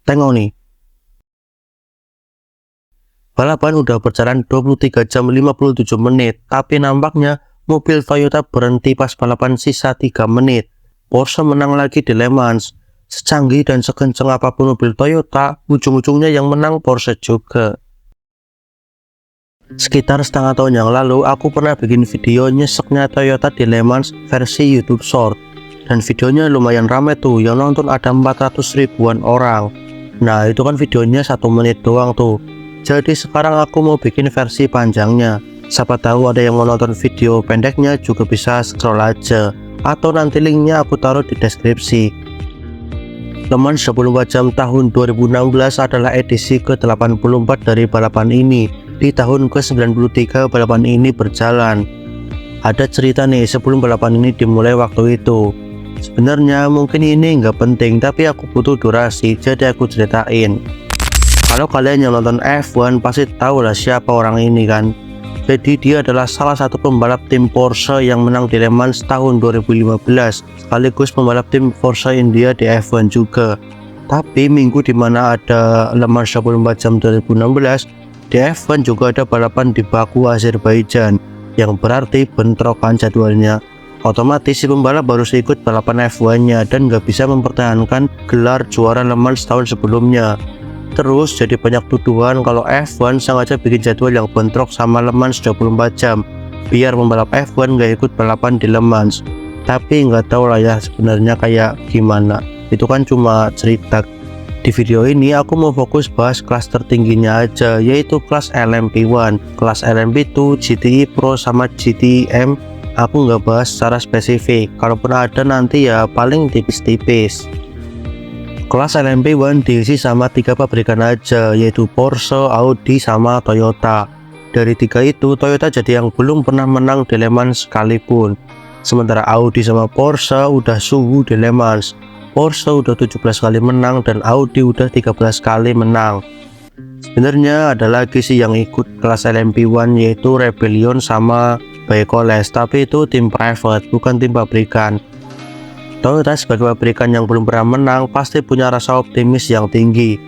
Tengok nih, balapan udah berjalan 23 jam 57 menit, tapi nampaknya mobil Toyota berhenti pas balapan sisa 3 menit. Porsche menang lagi di Le Mans. Secanggih dan sekencang apapun mobil Toyota, ujung-ujungnya yang menang Porsche juga. Sekitar setengah tahun yang lalu, aku pernah bikin video nyeseknya Toyota di Le Mans versi YouTube Short. Dan videonya lumayan rame tuh, yang nonton ada 400 ribuan orang. Nah, itu kan videonya 1 menit doang tuh. Jadi sekarang aku mau bikin versi panjangnya. Siapa tahu ada yang mau nonton video pendeknya juga bisa scroll aja. Atau nanti linknya aku taruh di deskripsi. Le Mans 24 jam tahun 2016 adalah edisi ke-84 dari balapan ini. Di tahun ke-93 balapan ini berjalan. Ada cerita nih sebelum balapan ini dimulai waktu itu. Sebenarnya mungkin ini nggak penting, tapi aku butuh durasi, jadi aku ceritain. Kalau kalian yang nonton F1 pasti tahu lah siapa orang ini kan. Jadi dia adalah salah satu pembalap tim Porsche yang menang di Le Mans tahun 2015, sekaligus pembalap tim Force India di F1 juga. Tapi minggu dimana ada Le Mans 24 jam 2016, di F1 juga ada balapan di Baku, Azerbaijan, yang berarti bentrokan jadwalnya. Otomatis si pembalap harus ikut balapan F1-nya dan nggak bisa mempertahankan gelar juara Le Mans tahun sebelumnya. Terus jadi banyak tuduhan kalau F1 sengaja bikin jadwal yang bentrok sama Le Mans 24 jam biar pembalap F1 nggak ikut balapan di Le Mans. Tapi nggak tahu lah ya sebenarnya kayak gimana, itu kan cuma cerita. Di video ini aku mau fokus bahas kelas tertingginya aja, yaitu kelas LMP1. Kelas LMP itu GTI Pro sama GTI M aku nggak bahas secara spesifik, kalaupun ada nanti ya paling tipis-tipis. Kelas LMP1 diisi sama 3 pabrikan aja, yaitu Porsche, Audi, sama Toyota. Dari 3 itu, Toyota jadi yang belum pernah menang di Le Mans sekalipun. Sementara Audi sama Porsche udah suhu di Le Mans. Porsche udah 17 kali menang dan Audi udah 13 kali menang. Sebenarnya ada lagi sih yang ikut kelas LMP1, yaitu Rebellion sama Baekoles, tapi itu tim private, bukan tim pabrikan. Toyota sebagai pabrikan yang belum pernah menang pasti punya rasa optimis yang tinggi.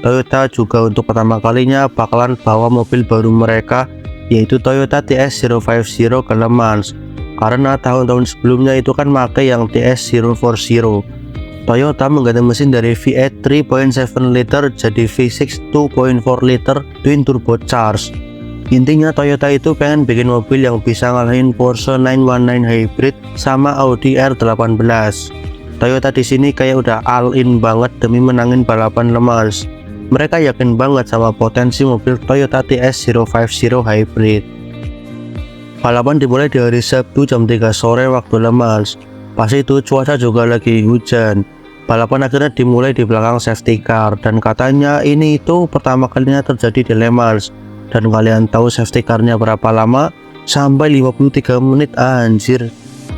Toyota juga untuk pertama kalinya bakalan bawa mobil baru mereka, yaitu Toyota TS050 ke Le Mans. Karena tahun-tahun sebelumnya itu kan make yang TS040. Toyota mengganti mesin dari V8 3.7 liter jadi V6 2.4 liter twin turbocharged. Intinya Toyota itu pengen bikin mobil yang bisa ngalahin Porsche 919 Hybrid sama Audi R18. Toyota di sini kayak udah all in banget demi menangin balapan Le Mans. Mereka yakin banget sama potensi mobil Toyota TS050 Hybrid. Balapan dimulai di hari Sabtu jam 3 sore waktu Le Mans. Pas itu cuaca juga lagi hujan. Balapan akhirnya dimulai di belakang safety car, dan katanya ini itu pertama kalinya terjadi di Le Mans. Dan kalian tahu safety car-nya berapa lama? Sampai 53 menit anjir.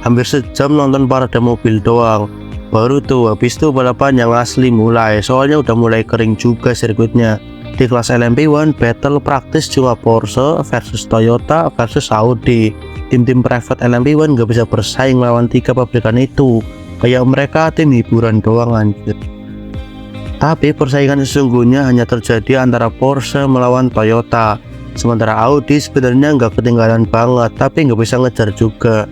Hampir sejam nonton parade mobil doang. Baru tuh habis itu balapan yang asli mulai, soalnya udah mulai kering juga sirkuitnya. Di kelas LMP1 battle praktis cuma Porsche versus Toyota versus Audi. Tim-tim private LMP1 gak bisa bersaing lawan 3 pabrikan itu. Kayak mereka tim hiburan doang anjir. Tapi persaingan sesungguhnya hanya terjadi antara Porsche melawan Toyota. Sementara Audi sebenarnya nggak ketinggalan banget, tapi nggak bisa ngejar juga.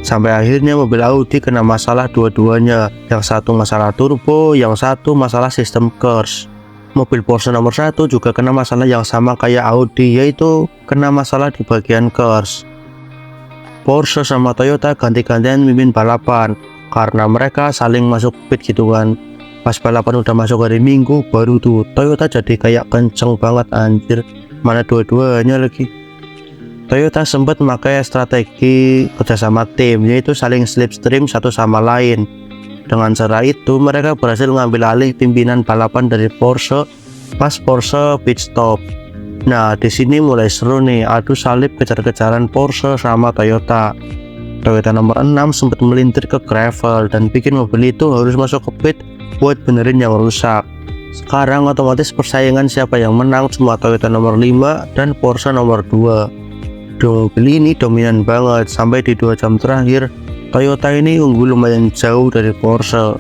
Sampai akhirnya mobil Audi kena masalah dua-duanya. Yang satu masalah turbo, yang satu masalah sistem KERS. Mobil Porsche nomor 1 juga kena masalah yang sama kayak Audi, yaitu kena masalah di bagian KERS. Porsche sama Toyota ganti-gantian mimpin balapan karena mereka saling masuk pit gitu kan. Pas balapan udah masuk hari Minggu, baru tuh Toyota jadi kayak kenceng banget anjir. Mana dua-duanya lagi. Toyota sempat memakai strategi kerjasama tim, yaitu saling slipstream satu sama lain. Dengan cara itu mereka berhasil mengambil alih pimpinan balapan dari Porsche pas Porsche pit stop. Nah di sini mulai seru nih, adu salib kejar-kejaran Porsche sama Toyota. Toyota nomor 6 sempat melintir ke gravel dan bikin mobil itu harus masuk ke pit buat benerin yang rusak. Sekarang otomatis persaingan siapa yang menang cuma Toyota nomor 5 dan Porsche nomor 2. Dua mobil ini dominan banget sampai di 2 jam terakhir Toyota ini unggul lumayan jauh dari Porsche.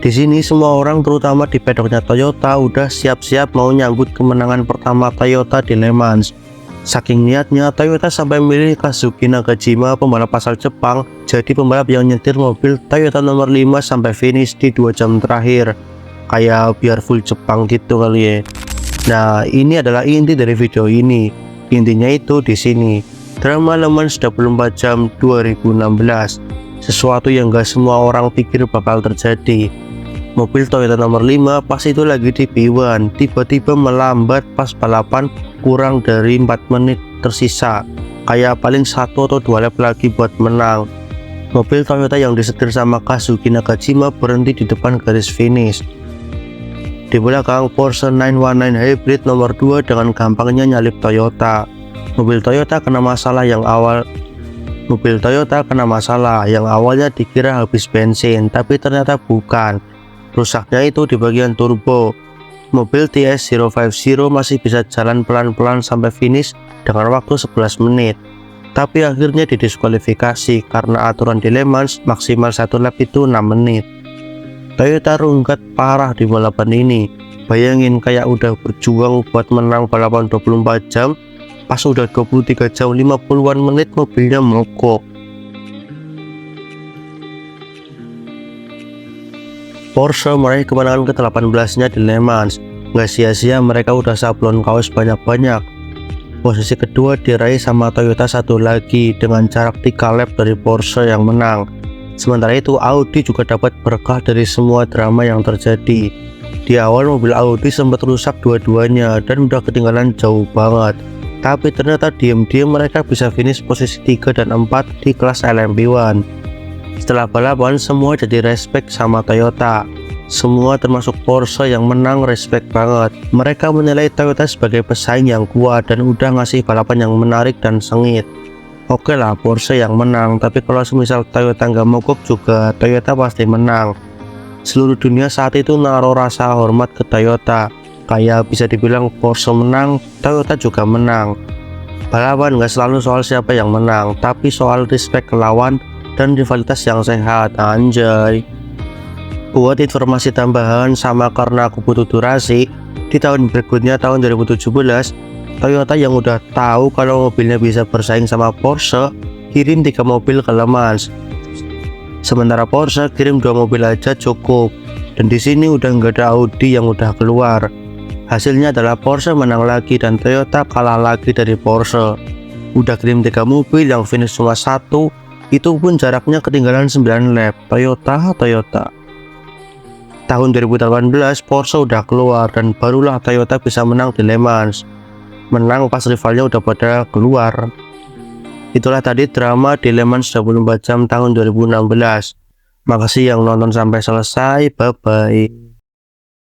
Di sini semua orang terutama di pedoknya Toyota udah siap-siap mau nyambut kemenangan pertama Toyota di Le Mans. Saking niatnya Toyota sampai milih Kazuki Nakajima, pembalap asal Jepang, jadi pembalap yang nyetir mobil Toyota nomor 5 sampai finish di 2 jam terakhir. Kayak biar full Jepang gitu kali ya. Nah, ini adalah inti dari video ini. Intinya itu di sini. Drama Le Mans 24 jam 2016. Sesuatu yang gak semua orang pikir bakal terjadi. Mobil Toyota nomor 5 pas itu lagi di P1, tiba-tiba melambat pas balapan kurang dari 4 menit tersisa. Kayak paling 1 atau 2 lap lagi buat menang. Mobil Toyota yang disetir sama Kazuki Nakajima berhenti di depan garis finish. Di belakang Porsche 919 Hybrid nomor 2 dengan gampangnya nyalip Toyota. Mobil Toyota kena masalah yang awalnya dikira habis bensin, tapi ternyata bukan. Rusaknya itu di bagian turbo. Mobil TS050 masih bisa jalan pelan-pelan sampai finish dengan waktu 11 menit. Tapi akhirnya didiskualifikasi karena aturan di Le Mans maksimal 1 lap itu 6 menit. Toyota rungkat parah di balapan ini. Bayangin kayak udah berjuang buat menang balapan 24 jam, pas udah 23 jam 50-an menit mobilnya mogok. Porsche meraih kemenangan ke-18-nya di Le Mans. Nggak sia-sia mereka udah sablon kaos banyak-banyak. Posisi kedua diraih sama Toyota satu lagi dengan jarak 3 lap dari Porsche yang menang. Sementara itu Audi juga dapat berkah dari semua drama yang terjadi. Di awal mobil Audi sempat rusak dua-duanya dan udah ketinggalan jauh banget. Tapi ternyata diam-diam mereka bisa finish posisi 3 dan 4 di kelas LMP1. Setelah balapan semua jadi respect sama Toyota. Semua termasuk Porsche yang menang respect banget. Mereka menilai Toyota sebagai pesaing yang kuat dan udah ngasih balapan yang menarik dan sengit. Oke lah Porsche yang menang, tapi kalau semisal Toyota nggak mogok juga Toyota pasti menang. Seluruh dunia saat itu naruh rasa hormat ke Toyota. Kayak bisa dibilang Porsche menang, Toyota juga menang. Balapan nggak selalu soal siapa yang menang, tapi soal respect ke lawan dan rivalitas yang sehat, anjay. Buat informasi tambahan sama karena aku butuh durasi, di tahun berikutnya tahun 2017 Toyota yang udah tahu kalau mobilnya bisa bersaing sama Porsche kirim 3 mobil ke Le Mans. Sementara Porsche kirim 2 mobil aja cukup. Dan di sini udah nggak ada Audi yang udah keluar. Hasilnya adalah Porsche menang lagi dan Toyota kalah lagi dari Porsche. Udah kirim 3 mobil yang finish cuma 1. Itu pun jaraknya ketinggalan 9 lap. Toyota. Tahun 2018 Porsche udah keluar dan barulah Toyota bisa menang di Le Mans. Menang pas rivalnya udah pada keluar. Itulah tadi drama di Le Mans 24 jam tahun 2016. Makasih yang nonton sampai selesai. Bye bye.